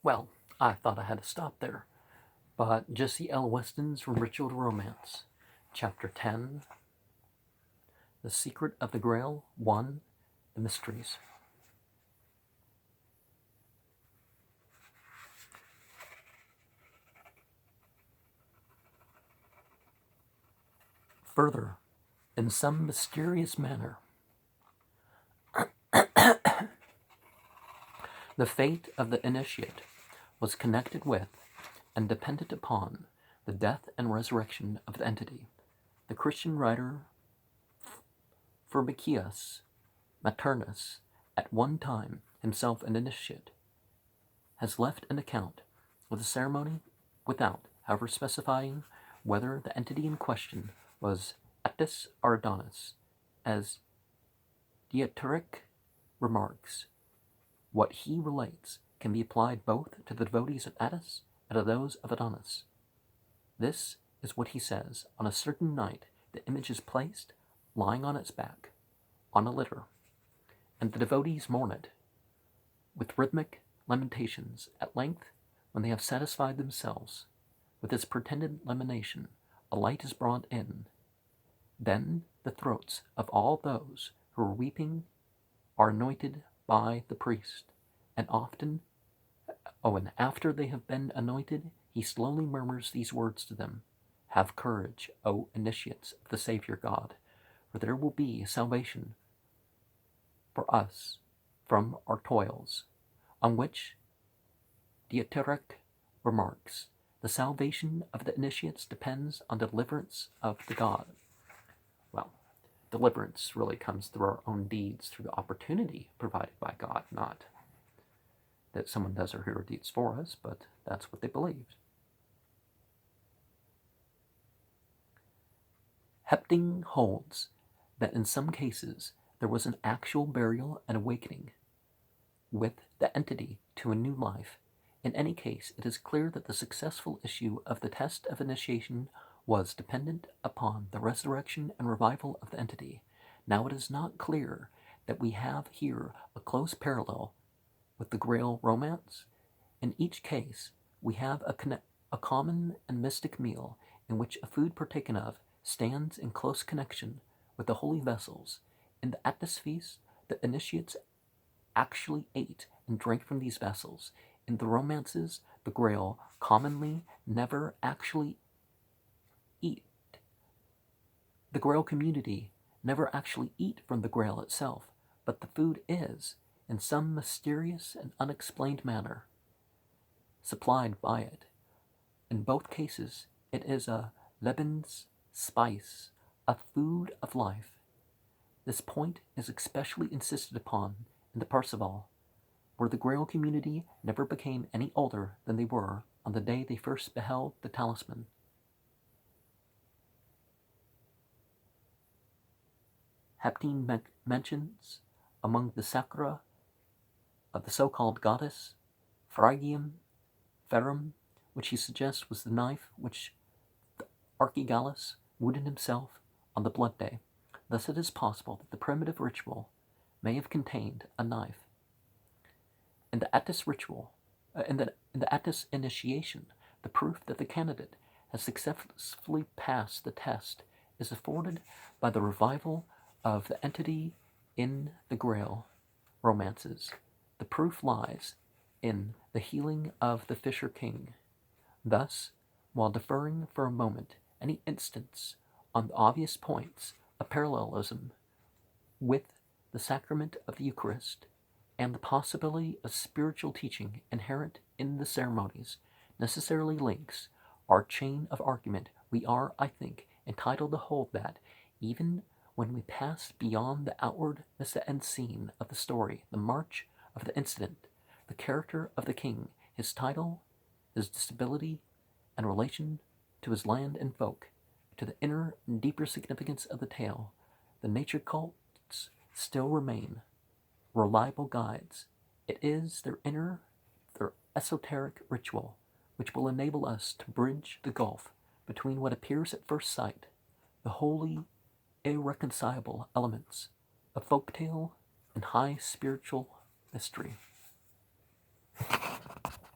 Well, I thought I had to stop there, but Jessie L. Weston's From Ritual to Romance, Chapter 10, The Secret of the Grail, 1, The Mysteries. Further, in some mysterious manner, the fate of the initiate was connected with and dependent upon the death and resurrection of the entity. The Christian writer Firmicius Maternus, at one time himself an initiate, has left an account of the ceremony without, however, specifying whether the entity in question was Attis or Adonis. As Dieterich remarks, what he relates can be applied both to the devotees of Attis and to those of Adonis. This is what he says. On a certain night, the image is placed, lying on its back, on a litter, and the devotees mourn it with rhythmic lamentations. At length, when they have satisfied themselves with its pretended lamentation, a light is brought in. Then the throats of all those who are weeping are anointed by the priest, and after they have been anointed, he slowly murmurs these words to them: "Have courage, O initiates of the Savior God, for there will be salvation for us from our toils." On which Dieterich remarks, the salvation of the initiates depends on the deliverance of the God. Well, deliverance really comes through our own deeds, through the opportunity provided by God, not that someone does our hero deeds for us, but that's what they believed. Hepting holds that in some cases there was an actual burial and awakening with the entity to a new life. In any case, it is clear that the successful issue of the test of initiation was dependent upon the resurrection and revival of the entity. Now it is not clear that we have here a close parallel with the Grail romance. In each case, we have a common and mystic meal in which a food partaken of stands in close connection with the holy vessels. In the Attis feast, the initiates actually ate and drank from these vessels. In the romances, the Grail commonly never actually eat. The Grail community never actually eat from the Grail itself, but the food is, in some mysterious and unexplained manner, supplied by it. In both cases, it is a Lebens spice, a food of life. This point is especially insisted upon in the Parzival, where the Grail community never became any older than they were on the day they first beheld the talisman. Heptine mentions among the sacra of the so-called goddess Phrygium Ferum, which he suggests was the knife which Archigallus wounded himself on the blood day. Thus it is possible that the primitive ritual may have contained a knife. In the Attis ritual, in the Attis initiation, the proof that the candidate has successfully passed the test is afforded by the revival of the entity in the Grail romances. The proof lies in the healing of the Fisher King. Thus, while deferring for a moment any instance on the obvious points of parallelism with the sacrament of the Eucharist and the possibility of spiritual teaching inherent in the ceremonies, necessarily links our chain of argument, we are, I think, entitled to hold that, even when we pass beyond the outward end scene of the story, the march of the incident, the character of the king, his title, his disability, and relation to his land and folk, to the inner and deeper significance of the tale, the nature cults still remain reliable guides. It is their esoteric ritual, which will enable us to bridge the gulf between what appears at first sight, the wholly irreconcilable elements of folktale and high spiritual mystery.